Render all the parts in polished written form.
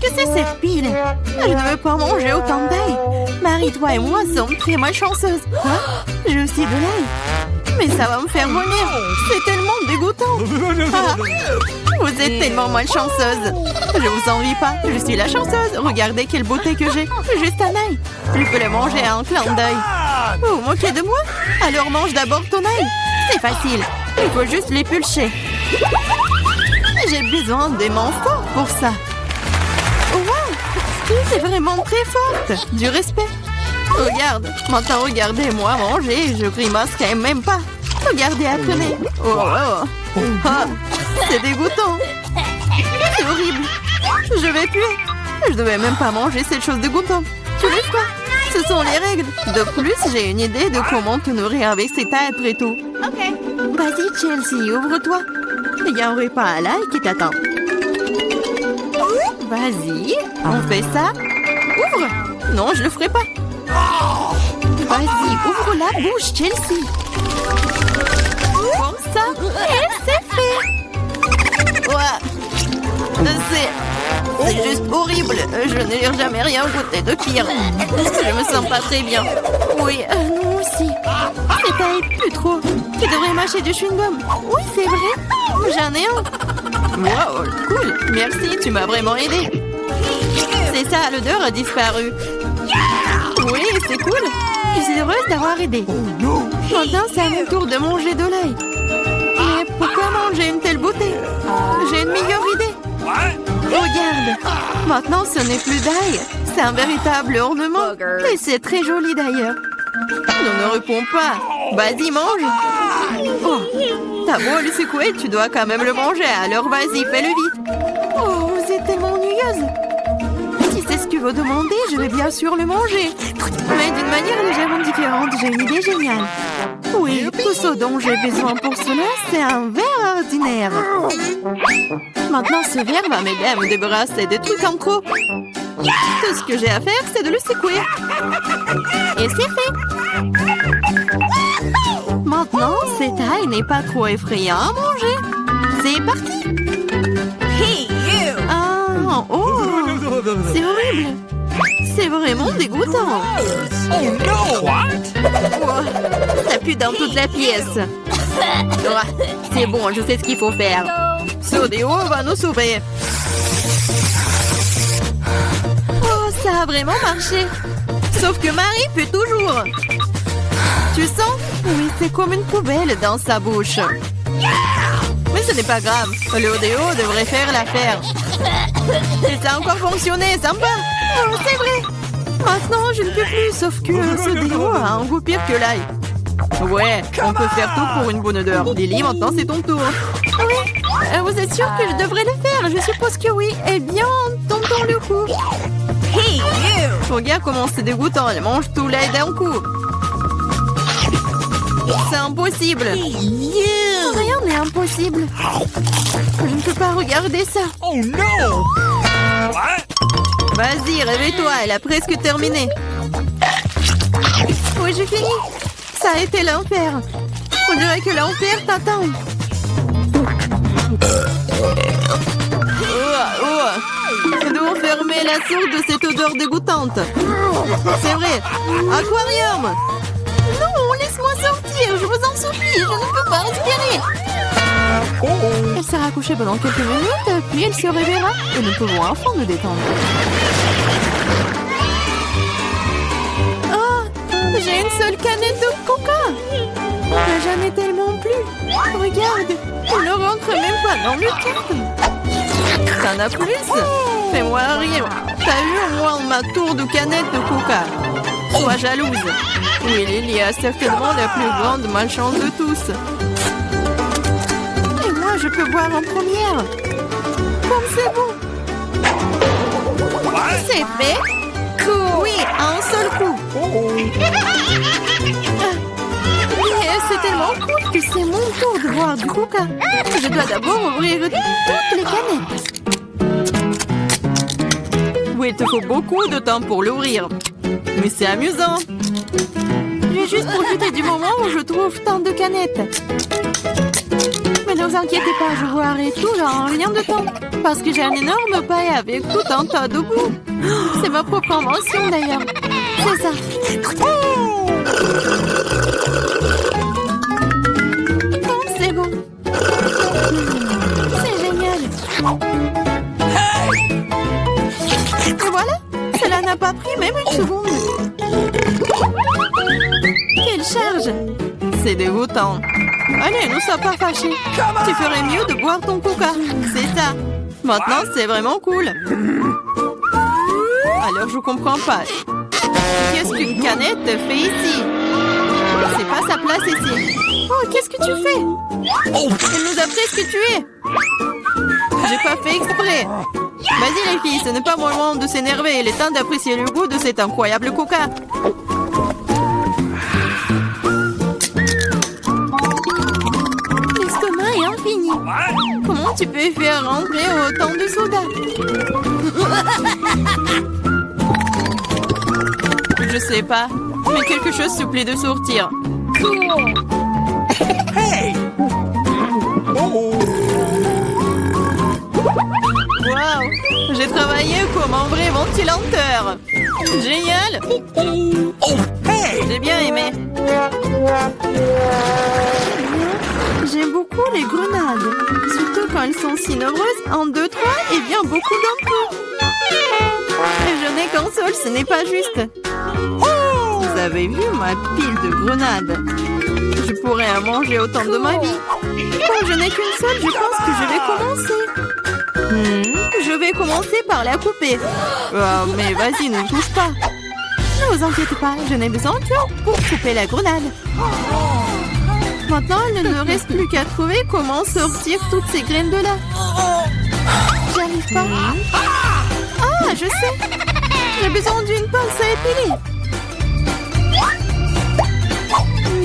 Qu'est-ce que c'est cette pile? Je ne veux pas manger autant d'ail. Marie, toi et moi sommes très malchanceuses. Quoi? J'ai aussi de l'ail. Mais ça va me faire vomir. C'est tellement dégoûtant. Ah, vous êtes tellement malchanceuse. Je vous envie pas. Je suis la chanceuse. Regardez quelle beauté que j'ai. Juste un ail. Je peux le manger à un clin d'œil. Vous vous moquez de moi? Alors mange d'abord ton ail. C'est facile. Il faut juste l'épulcher. J'ai besoin des mains fortes pour ça. Wow! C'est vraiment très forte. Du respect. Regarde. Maintenant, regardez-moi manger. Je grimacerai même pas. Regardez, apprenez. Oh, oh. Ah, c'est dégoûtant. C'est horrible. Je vais puer. Je devais même pas manger cette chose dégoûtante. Tu laisses quoi? Ce sont les règles. De plus, j'ai une idée de comment te nourrir avec ces tas après tout. Ok. Vas-y, Chelsea, ouvre-toi. Il y a un repas à l'ail qui t'attend. Vas-y, on fait ça. Ouvre. Non, je le ferai pas. Vas-y, ouvre la bouche, Chelsea. Comme ça, et c'est fait. Ouais. C'est juste horrible. Je n'ai jamais rien goûté de pire. Je me sens pas très bien. Oui, nous aussi. C'est pas plus trop. Tu devrais mâcher du chewing-gum. Oui, c'est vrai. J'en ai un. Wow, cool. Merci, tu m'as vraiment aidé. C'est ça, l'odeur a disparu. Oui, c'est cool. Je suis heureuse d'avoir aidé. Maintenant, c'est à mon tour de manger de l'ail. Mais pourquoi manger une telle beauté? J'ai une meilleure idée. Regarde. Maintenant, ce n'est plus d'ail. C'est un véritable ornement. Et c'est très joli d'ailleurs. Ne réponds pas. Vas-y, mange. Oh, t'as beau le secouer, tu dois quand même le manger. Alors vas-y, fais-le vite. Oh, vous êtes tellement ennuyeuse. Si c'est ce que vous demandez, je vais bien sûr le manger. Mais d'une manière légèrement différente, j'ai une idée géniale. Oui, tout ce dont j'ai besoin pour cela, c'est un verre ordinaire. Maintenant, ce verre va m'aider à me débarrasser des trucs en trop. Tout ce que j'ai à faire, c'est de le secouer. Et c'est fait. Maintenant, cette ail n'est pas trop effrayant à manger. C'est parti. Ah, oh, c'est horrible. C'est vraiment dégoûtant. Oh, ça pue dans toute la pièce. Oh, c'est bon, je sais ce qu'il faut faire. Ce déo va nous sauver. Oh, ça a vraiment marché. Sauf que Marie pue toujours. Tu sens? Oui, c'est comme une poubelle dans sa bouche. Mais ce n'est pas grave. Le odéo devrait faire l'affaire. Et ça a encore fonctionné, sympa. Oh, c'est vrai. Maintenant, je ne peux plus, sauf que ce déo a un goût pire que l'ail. Ouais, on peut faire tout pour une bonne odeur. Lily, maintenant c'est ton tour. Oui, vous êtes sûr que je devrais le faire? Je suppose que oui. Eh bien, tentons le coup. Hey, you! Regarde comment c'est dégoûtant. Elle mange tout l'ail d'un coup. C'est impossible. Rien n'est impossible. Je ne peux pas regarder ça. Oh non! Vas-y, réveille-toi. Elle a presque terminé. Oui, j'ai fini. Ça a été l'enfer. On dirait que l'enfer t'attend. Nous devons fermer la source de cette odeur dégoûtante. C'est vrai. Aquarium! Non, laisse-moi sortir. Je vous en supplie. Je ne peux pas respirer. Elle sera couchée pendant quelques minutes, puis elle se réveillera et nous pouvons enfin nous détendre. J'ai une seule canette de coca. Mais j'en ai tellement plus. Regarde, on ne rentre même pas dans le cadre. T'en as plus? Fais-moi rire. T'as eu au moins ma tour de canette de coca. Sois jalouse. Oui, Lily a certainement la plus grande malchance de tous. Et moi, je peux boire en première. Comme c'est bon. C'est fait. Oui, à un seul coup. C'est tellement cool que c'est mon tour de boire du coca. Je dois d'abord ouvrir toutes les canettes. Oui, il te faut beaucoup de temps pour l'ouvrir. Mais c'est amusant. J'ai juste profité du moment où je trouve tant de canettes. Mais ne vous inquiétez pas, je vous arrête tout en rien de temps. Parce que j'ai un énorme paille avec tout un tas de goût. C'est ma propre invention d'ailleurs. C'est ça. Oh, c'est bon. C'est génial. Et voilà, cela n'a pas pris même une seconde. Quelle charge! C'est dégoûtant. Allez, ne sois pas fâchés. Tu ferais mieux de boire ton coca. C'est ça. Maintenant, c'est vraiment cool. Alors, je comprends pas. Qu'est-ce qu'une canette fait ici? C'est pas sa place ici. Oh, qu'est-ce que tu fais? Elle nous a presque tués. J'ai pas fait exprès. Vas-y les filles, ce n'est pas mon moment de s'énerver. Il est temps d'apprécier le goût de cet incroyable coca. L'estomac est infini. Comment tu peux faire rentrer autant de soda? Je sais pas, mais quelque chose se plaît de sortir. Hey! Waouh! J'ai travaillé comme un vrai ventilateur. Génial! Hey! J'ai bien aimé. J'aime beaucoup les grenades. Surtout quand elles sont si nombreuses. 1, 2, 3 et bien beaucoup d'un coup. Je n'ai qu'un seul, ce n'est pas juste. Vous avez vu ma pile de grenades? Je pourrais en manger autant de ma vie. Comme je n'ai qu'une seule, je pense que je vais commencer. Je vais commencer par la couper. Mais vas-y, ne touche pas. Ne vous inquiétez pas, je n'ai besoin que pour couper la grenade. Maintenant, il ne reste plus qu'à trouver comment sortir toutes ces graines de là. J'y arrive pas. Ah, je sais. J'ai besoin d'une pince à épiler.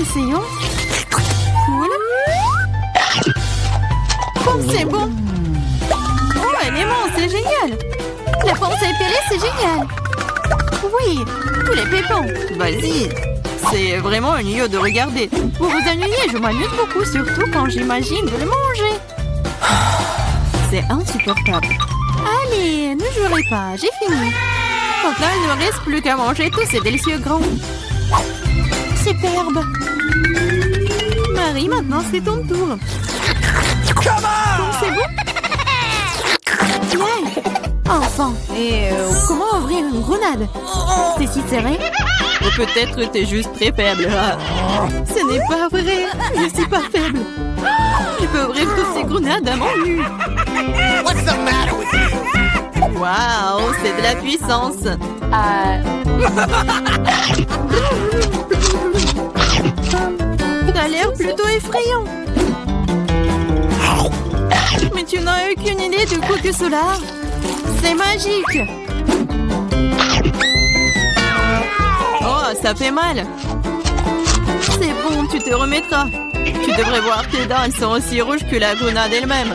Essayons. Cool. Oh, c'est bon. Oh, elle est immense, c'est génial. La pince à épiler, c'est génial. Oui, tous les pépins. Vas-y. C'est vraiment ennuyeux de regarder. Vous vous ennuyez, je m'amuse beaucoup, surtout quand j'imagine de le manger. C'est insupportable. Allez, ne jouerez pas, j'ai fini. Maintenant, il ne reste plus qu'à manger tous ces délicieux grands. Superbe. Marie, maintenant c'est ton tour. C'est bon? Ouais. Enfin. Et comment ouvrir une grenade? C'est si serré? Ou peut-être t'es juste très faible. Ce n'est pas vrai. Je suis pas faible. Je peux ouvrir toutes ces grenades à mon nu. What's the matter with you? Waouh, c'est de la puissance. Ça a l'air plutôt effrayant. Mais tu n'as aucune idée de quoi que cela. C'est magique. Oh, ça fait mal. C'est bon, tu te remettras. Tu devrais voir tes dents, elles sont aussi rouges que la grenade elle-même.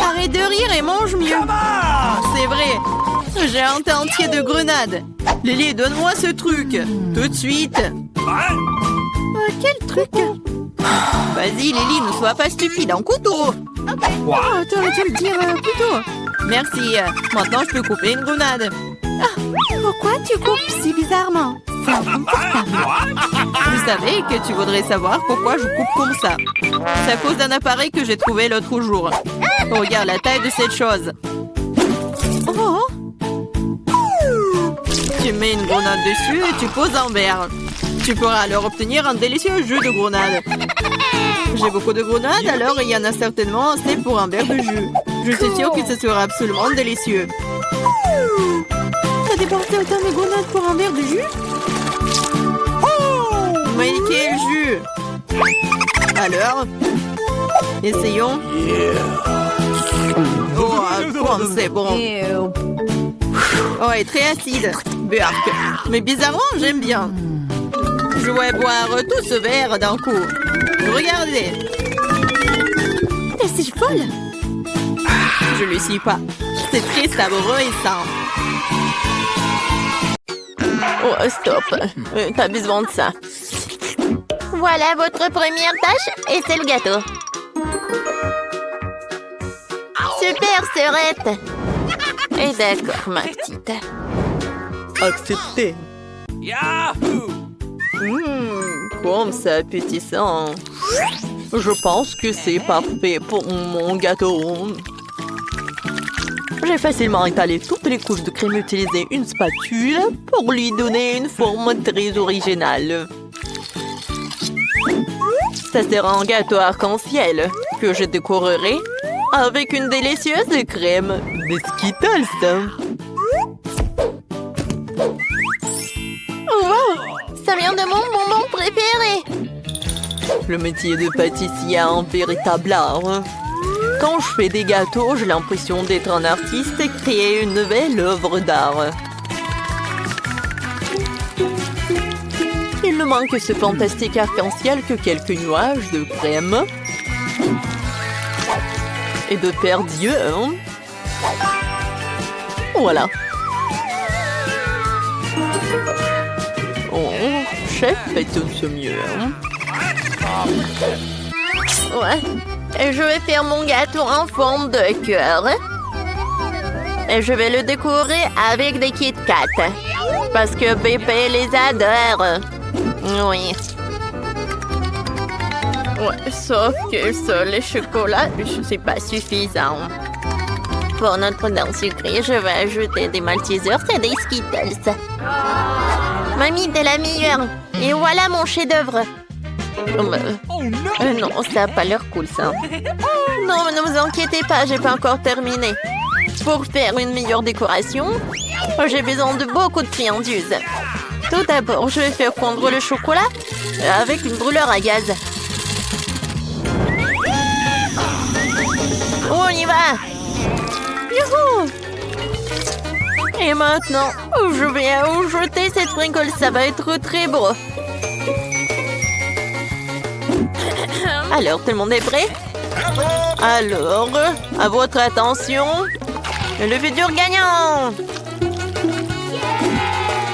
Arrête de rire et mange mieux. C'est vrai. J'ai un tas entier de grenades. Lily, donne-moi ce truc. Tout de suite. Quel truc? Vas-y, Lily, ne sois pas stupide. Un couteau. Oh, t'aurais dû le dire plus tôt. Merci. Maintenant, je peux couper une grenade. Ah, pourquoi tu coupes si bizarrement? C'est inconfortable. Je savais que tu voudrais savoir pourquoi je coupe comme ça. C'est à cause d'un appareil que j'ai trouvé l'autre jour. Regarde la taille de cette chose. Oh! Tu mets une grenade dessus et tu poses un verre. Tu pourras alors obtenir un délicieux jus de grenade. J'ai beaucoup de grenades, alors il y en a certainement assez pour un verre de jus. Je suis sûre que ce sera absolument délicieux. T'as dépensé autant de grenades pour un verre de jus? Mais quel jus! Alors, essayons. Oh, c'est bon. Oh, et très acide. Burk. Mais bizarrement, j'aime bien. Je vais boire tout ce verre d'un coup. Regardez. C'est folle. Je le suis pas. C'est très savoureux et sain. Oh, stop. T'as besoin de ça. Voilà votre première tâche et c'est le gâteau. Super, sœurette. Et d'accord, ma petite. Accepté. Yahoo! Comme c'est appétissant. Je pense que c'est parfait pour mon gâteau. J'ai facilement étalé toutes les couches de crème et utilisé une spatule pour lui donner une forme très originale. Ça sera un gâteau arc-en-ciel que je décorerai avec une délicieuse crème de Skittles. Wow, ça vient de mon bonbon préféré. Le métier de pâtissier est un véritable art. Quand je fais des gâteaux, j'ai l'impression d'être un artiste et créer une nouvelle œuvre d'art. Il ne manque que ce fantastique arc-en-ciel que quelques nuages de crème et de perdrieux. Voilà. Oh, chef fait tout ce mieux. Ouais. Et je vais faire mon gâteau en forme de cœur. Et je vais le décorer avec des Kit Kat. Parce que bébé les adore. Oui. Ouais, sauf que ça, le chocolat, c'est pas suffisant. Pour notre dent sucrée, je vais ajouter des Maltesers et des Skittles. Mamie, t'es la meilleure. Et voilà mon chef-d'œuvre. Non, ça n'a pas l'air cool, ça. Non, mais ne vous inquiétez pas, j'ai pas encore terminé. Pour faire une meilleure décoration, j'ai besoin de beaucoup de friandises. Tout d'abord, je vais faire fondre le chocolat avec une brûleur à gaz. On y va! Youhou! Et maintenant, je vais ajouter cette sprinkle, ça va être très beau. Alors, tout le monde est prêt? Alors, à votre attention, le futur gagnant!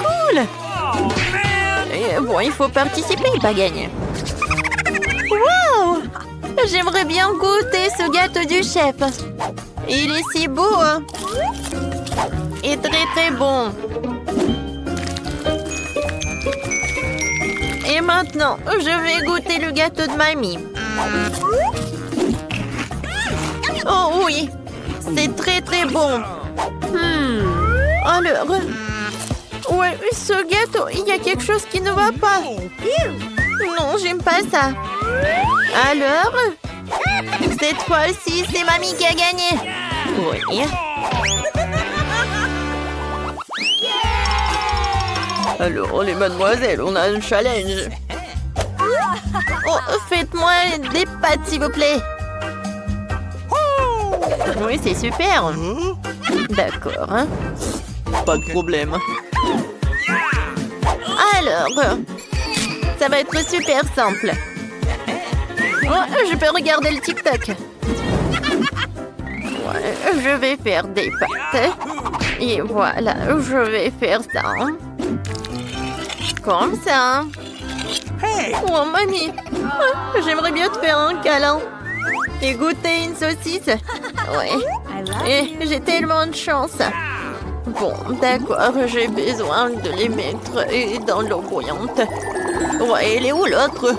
Cool! Et bon, il faut participer, pas gagner. Wow! J'aimerais bien goûter ce gâteau du chef. Il est si beau. Et très très bon. Et maintenant, je vais goûter le gâteau de mamie. Oh oui, c'est très très bon. Alors, ouais, ce gâteau, il y a quelque chose qui ne va pas. Non, j'aime pas ça. Alors, cette fois-ci, c'est mamie qui a gagné. Oui. Alors, les mademoiselles, on a un challenge. Oh, faites-moi des pâtes, s'il vous plaît. Oui, c'est super. D'accord. Hein. Pas de problème. Alors, ça va être super simple. Oh, je peux regarder le TikTok. Ouais, je vais faire des pâtes. Et voilà, je vais faire ça. Comme ça. Oh, mamie. J'aimerais bien te faire un câlin. Et goûter une saucisse. Ouais. Et j'ai tellement de chance. Bon, d'accord, j'ai besoin de les mettre dans l'eau bouillante. Ouais, elle est où l'autre?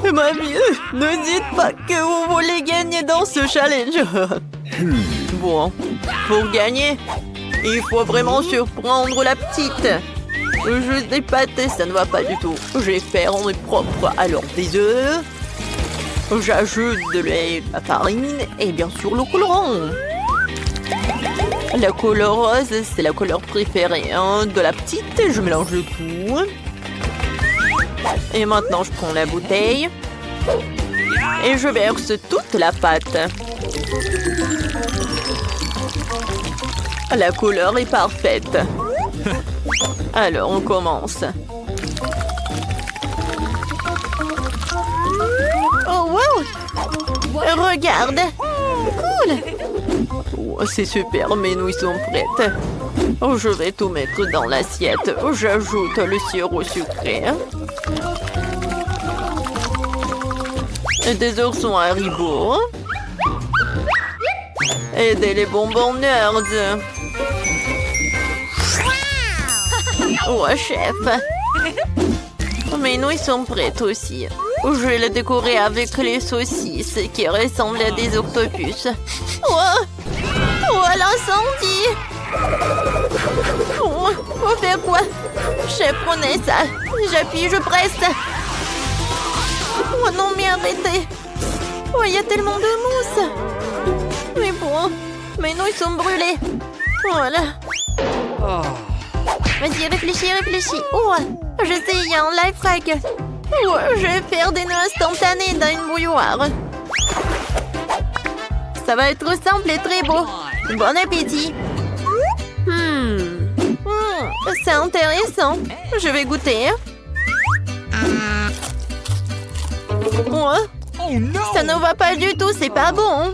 Mamie, ne dites pas que vous voulez gagner dans ce challenge. Bon, pour gagner, il faut vraiment surprendre la petite. Juste des pâtes, ça ne va pas du tout. Je vais faire en propre. Alors, des œufs. J'ajoute de lait, la farine et bien sûr le colorant. La couleur rose, c'est la couleur préférée de la petite. Je mélange le tout. Et maintenant, je prends la bouteille. Et je verse toute la pâte. La couleur est parfaite. Alors, on commence. Oh, wow! Regarde! Cool! Oh, c'est super, mes nouilles sont prêtes. Oh, je vais tout mettre dans l'assiette. J'ajoute le sirop sucré. Des oursons Haribo. Aidez les bonbons nerds. Ouais, chef. Mes nouilles sont prêtes aussi. Je vais les décorer avec les saucisses qui ressemblent à des octopus. Oh, l'incendie! Oh, faut faire quoi? Chef, prenez ça. J'appuie, je presse. Oh non, mais arrêtez. Oh, il y a tellement de mousse. Mais bon, mes nouilles sont brûlées. Voilà. Vas-y, réfléchis. Oh, je sais, il y a un life hack. Oh, je vais faire des nœuds instantanés dans une bouilloire. Ça va être simple et très beau. Bon appétit. C'est intéressant. Je vais goûter. Oh, ça ne va pas du tout, c'est pas bon.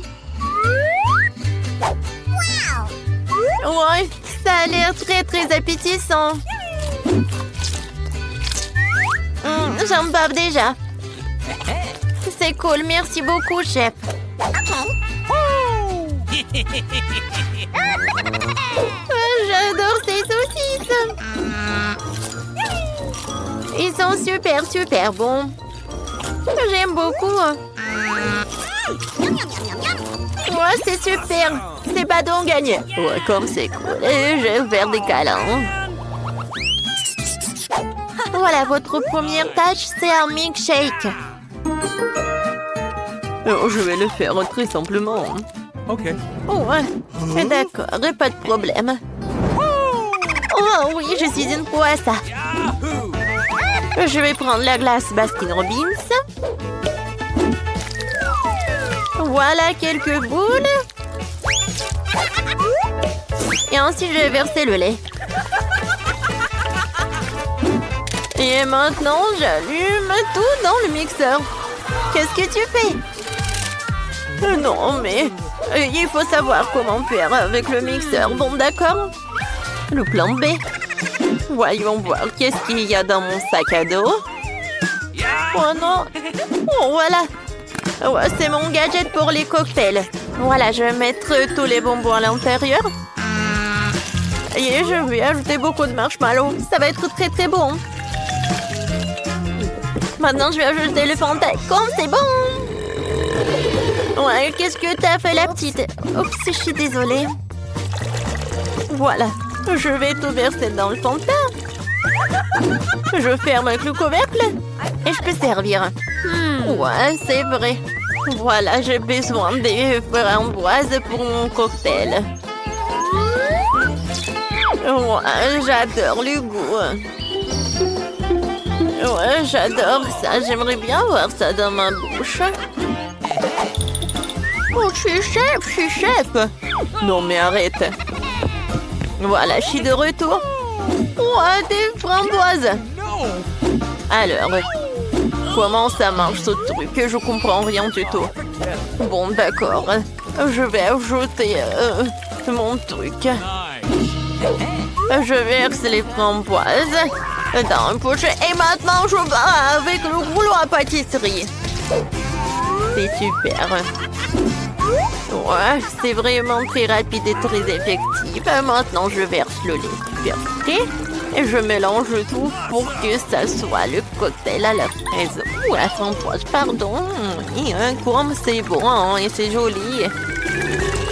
Ouais, ça a l'air très très appétissant. J'en bave déjà. C'est cool, merci beaucoup, chef. J'adore ces saucisses. Ils sont super bons. J'aime beaucoup. Ouais, c'est super. C'est pas donc gagné. Ouais, comme c'est cool. Et je vais faire des câlins. Voilà, votre première tâche, c'est un milkshake. Oh, je vais le faire très simplement. Ok. Oh, ouais. D'accord, pas de problème. Oh oui, je suis une pro à ça. Je vais prendre la glace Baskin Robbins. Voilà quelques boules. Et ensuite, je vais verser le lait. Et maintenant, j'allume tout dans le mixeur. Qu'est-ce que tu fais? Non, mais il faut savoir comment faire avec le mixeur. Bon, d'accord. Le plan B. Voyons voir qu'est-ce qu'il y a dans mon sac à dos. Oh non. Oh, voilà. Ouais, c'est mon gadget pour les cocktails. Voilà, je vais mettre tous les bonbons à l'intérieur. Et je vais ajouter beaucoup de marshmallows. Ça va être très très bon. Maintenant, je vais ajouter le Fanta. Comme c'est bon. Ouais, qu'est-ce que t'as fait, la petite? Oups, je suis désolée. Voilà. Je vais tout verser dans le Fanta. Je ferme avec le couvercle. Et je peux servir. Ouais, c'est vrai. Voilà, j'ai besoin des framboises pour mon cocktail. Ouais, j'adore le goût. Ouais, j'adore ça. J'aimerais bien voir ça dans ma bouche. Oh, je suis chef. Non, mais arrête. Voilà, je suis de retour. Ouais, des framboises. Alors, comment ça marche ce truc? Je comprends rien du tout. Bon, d'accord. Je vais ajouter mon truc. Je verse les framboises dans une poche. Et maintenant, je vais avec le rouleau à pâtisserie. C'est super. Ouais, c'est vraiment très rapide et très effectif. Maintenant, je verse le lait super frais et je mélange tout pour que ça soit le cocktail à la fraise ou à la framboise, pardon. Et comme c'est bon et c'est joli.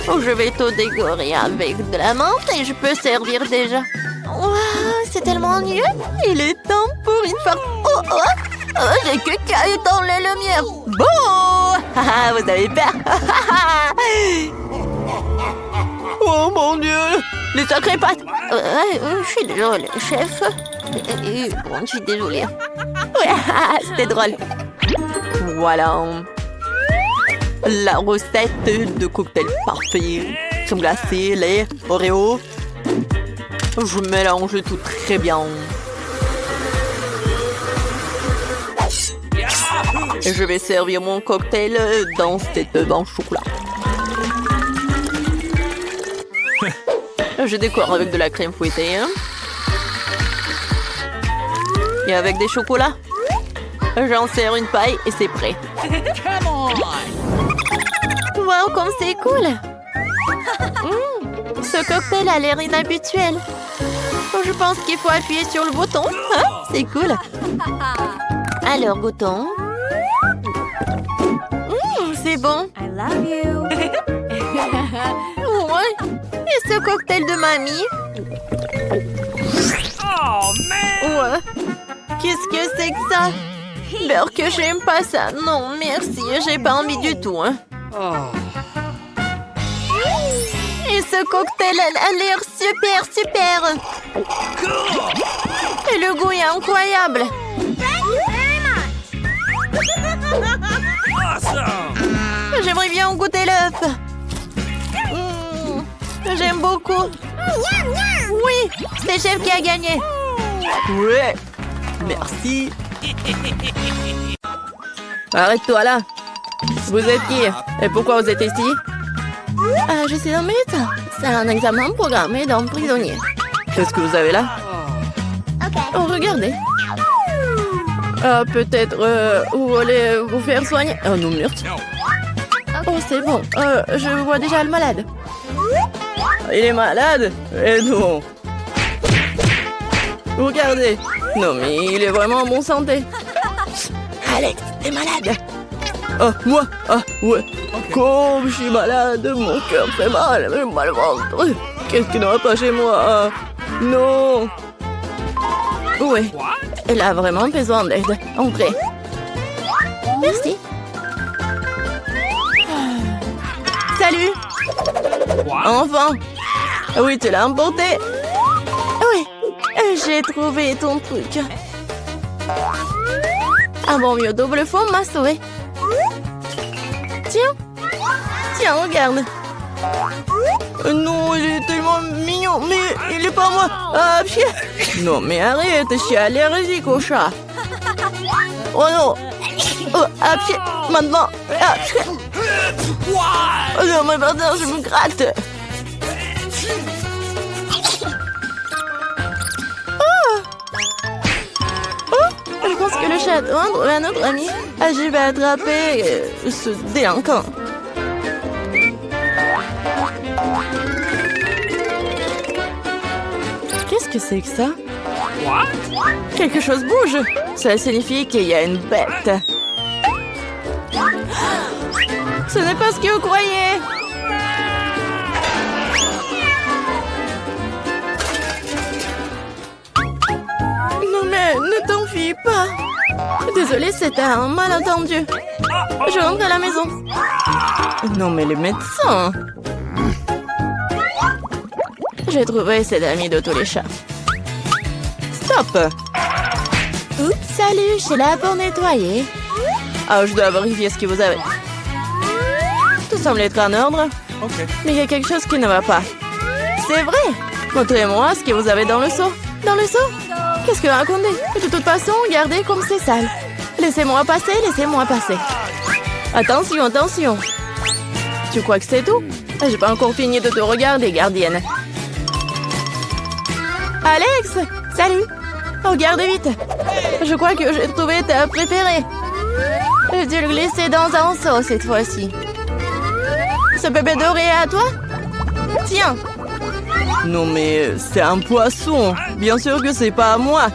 Je vais tout décorer avec de la menthe et je peux servir déjà. Wow, c'est tellement mieux. Il est temps pour une fois. Oh, j'ai que caillé dans les lumières. Bon, vous avez peur. Oh mon Dieu, les sacrées pattes. Je suis désolée, chef. Bon, je suis désolée. Ouais, c'était drôle. Voilà. La recette de cocktail parfait. Crème glacée, lait, Oreo. Je mélange tout très bien. Et je vais servir mon cocktail dans cette banque chocolat. Je décore avec de la crème fouettée. Et avec des chocolats. J'en sers une paille et c'est prêt. Wow, comme c'est cool. Ce cocktail a l'air inhabituel. Je pense qu'il faut appuyer sur le bouton. Hein? C'est cool. Alors, goûtons. C'est bon. I love you. Ouais. Et ce cocktail de mamie? Oh, man! Ouais. Qu'est-ce que c'est que ça? Beurre que j'aime pas ça. Non, merci. J'ai pas envie du tout. Hein. Et ce cocktail a l'air super, super. Et le goût est incroyable. Awesome! J'aimerais bien goûter l'œuf. J'aime beaucoup. Oui, c'est le chef qui a gagné. Ouais. Merci. Arrête-toi là. Vous êtes qui? Et pourquoi vous êtes ici? Je suis un médecin. C'est un examen programmé d'un prisonnier. Qu'est-ce que vous avez là? Oh, regardez. Peut-être vous voulez vous faire soigner? Oh non, merci. Oh, c'est bon. Je vois déjà le malade. Il est malade? Eh non. Regardez. Non, mais il est vraiment en bonne santé. Alex, t'es malade. Oh, moi? Ah, ouais. Comme je suis malade, mon cœur fait mal, j'ai mal au ventre. Qu'est-ce qui ne va pas chez moi? Ah, non. Oui, elle a vraiment besoin d'aide. Entrez. Merci. Salut. Enfin. Oui, tu l'as emporté. Oui, j'ai trouvé ton truc. Un bon mieux double fond m'a sauvé. Tiens. Tiens, regarde. Non, il est tellement mignon, mais il est pas moi. Ah, pied. Non, mais arrête, je suis allergique au chat. Oh non. Oh, à pied, maintenant. Ah, pied. Oh non, mais pardon, je me gratte. Je pense que le chat doit trouver un autre ami. Je vais attraper ce délinquant. Qu'est-ce que c'est que ça? Quelque chose bouge. Ça signifie qu'il y a une bête. Ce n'est pas ce que vous croyez. Non mais ne t'enfuis pas. Désolée, c'était un malentendu. Je rentre à la maison. Non, mais le médecin. J'ai trouvé cet ami de tous les chats. Stop. Oups, salut, je suis là pour nettoyer. Ah, je dois vérifier ce que vous avez. Tout semble être en ordre. Mais il y a quelque chose qui ne va pas. C'est vrai. Montrez-moi ce que vous avez dans le seau. Dans le seau? Qu'est-ce que vous racontez? De toute façon, regardez comme c'est sale. Laissez-moi passer, laissez-moi passer. Attention, attention. Tu crois que c'est tout? J'ai pas encore fini de te regarder, gardienne. Alex, salut. Regarde vite. Je crois que j'ai trouvé ta préférée. J'ai dû le glisser dans un seau cette fois-ci. Ce bébé doré est à toi? Tiens. Non mais c'est un poisson. Bien sûr que c'est pas à moi.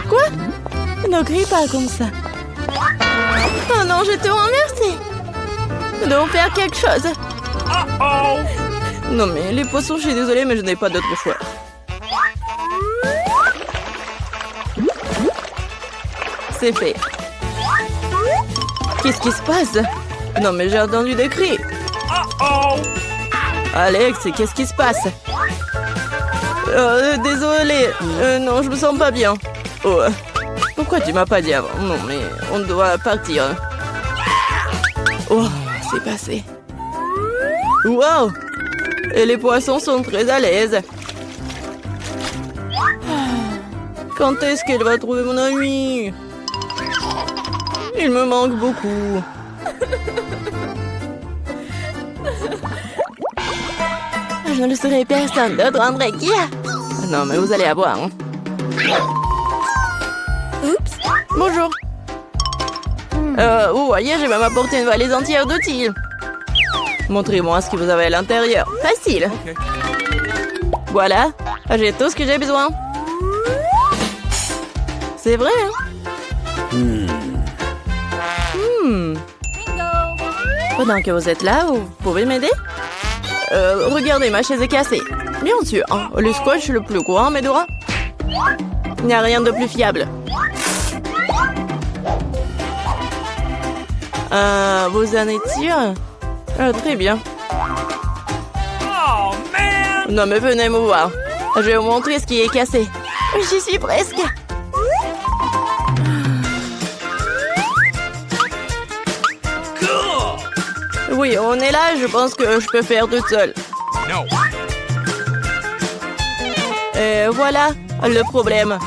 Quoi? Ne crie pas comme ça. Oh non, je te remercie. Nous devons faire quelque chose. Non mais les poissons, je suis désolée, mais je n'ai pas d'autre choix. C'est fait. Qu'est-ce qui se passe? Non mais j'ai entendu des cris. Alex, qu'est-ce qui se passe? Désolée. Non, je me sens pas bien. Oh. Pourquoi tu m'as pas dit avant? Non mais on doit partir. Oh, c'est passé. Wow! Et les poissons sont très à l'aise. Quand est-ce qu'elle va trouver mon ami? Il me manque beaucoup. Je ne le saurais personne d'autre, André. Qui a? Non, mais vous allez avoir. Hein. Oups. Bonjour. Vous voyez, j'ai même apporté une valise entière d'outils. Montrez-moi ce que vous avez à l'intérieur. Facile. Voilà, j'ai tout ce que j'ai besoin. C'est vrai, hein? Pendant que vous êtes là, vous pouvez m'aider? Regardez, ma chaise est cassée. Bien sûr, hein, le scotch le plus grand, Medora. Il n'y a rien de plus fiable. Vous en êtes sûr? Très bien. Non mais venez me voir. Je vais vous montrer ce qui est cassé. J'y suis presque. Oui, on est là, je pense que je peux faire toute seule. Et voilà le problème.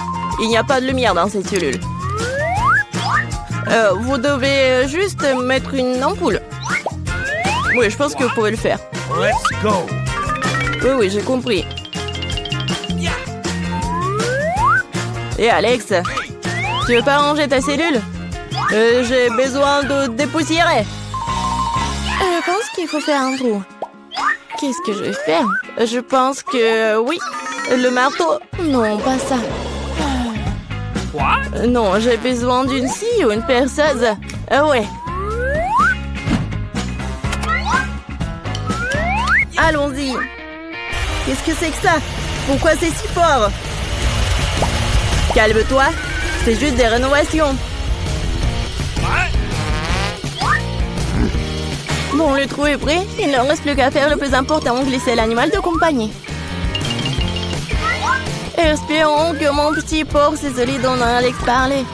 Il n'y a pas de lumière dans cette cellule. Vous devez juste mettre une ampoule. Oui, je pense que vous pouvez le faire. Let's go. Oui, j'ai compris. Et Alex, tu veux pas ranger ta cellule? J'ai besoin de dépoussiérer. Je pense qu'il faut faire un trou. Qu'est-ce que je vais faire? Je pense que oui. Le marteau? Non, pas ça. Non, j'ai besoin d'une scie ou une perceuse. Ouais. Allons-y. Qu'est-ce que c'est que ça? Pourquoi c'est si fort? Calme-toi. C'est juste des rénovations. Bon, le trou est prêt. Il ne reste plus qu'à faire le plus important, glisser l'animal de compagnie. Espérons que mon petit porc, c'est celui dont Alex parlait.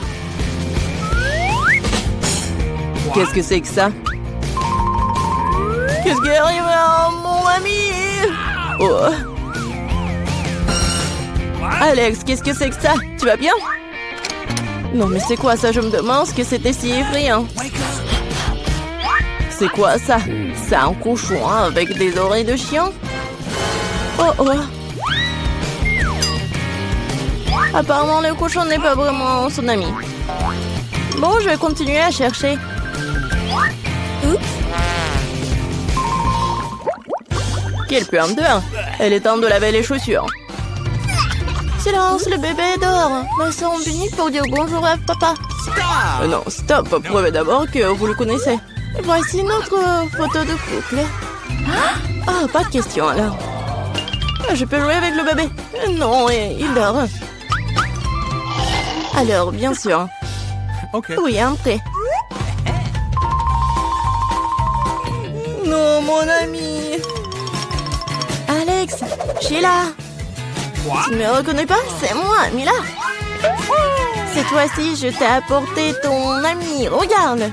Qu'est-ce que c'est que ça? Qu'est-ce qui arrive à mon ami? Oh. Alex, qu'est-ce que c'est que ça? Tu vas bien? Non, mais c'est quoi ça? Je me demande ce que c'était si effrayant. C'est quoi ça? C'est un cochon hein, avec des oreilles de chien? Oh. Apparemment, le cochon n'est pas vraiment son ami. Bon, je vais continuer à chercher. Oups. Quelle puanteur! Elle est temps de laver les chaussures. Silence, le bébé dort. Maçon unique pour dire bonjour à papa. Non, stop. Prouvez d'abord que vous le connaissez. Voici notre photo de couple. Ah, pas de question alors. Je peux jouer avec le bébé? Non, il dort. Alors, bien sûr. Oui, entrez. Non, mon ami. Alex, Sheila. Tu ne me reconnais pas? C'est moi, Mila. Cette fois-ci, je t'ai apporté ton ami. Regarde.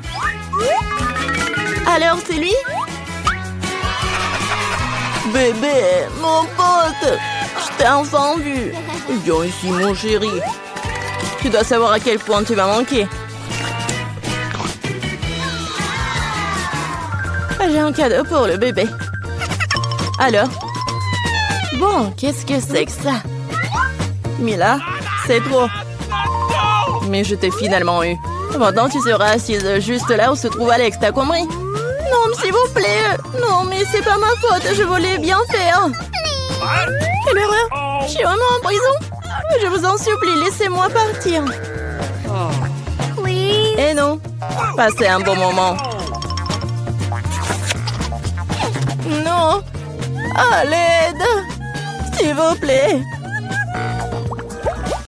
Alors, c'est lui? Bébé, mon pote. Je t'ai enfin vu. Viens ici, mon chéri. Tu dois savoir à quel point tu vas manquer. J'ai un cadeau pour le bébé. Alors? Bon, qu'est-ce que c'est que ça? Mila, c'est trop. Mais je t'ai finalement eu. Maintenant, tu seras assise juste là où se trouve Alex, t'as compris? Non, s'il vous plaît. Non, mais c'est pas ma faute, je voulais bien faire. Quelle horreur! Je suis vraiment en prison? Je vous en supplie, laissez-moi partir. Oui. Et non, passez un bon moment. Non. À l'aide. S'il vous plaît.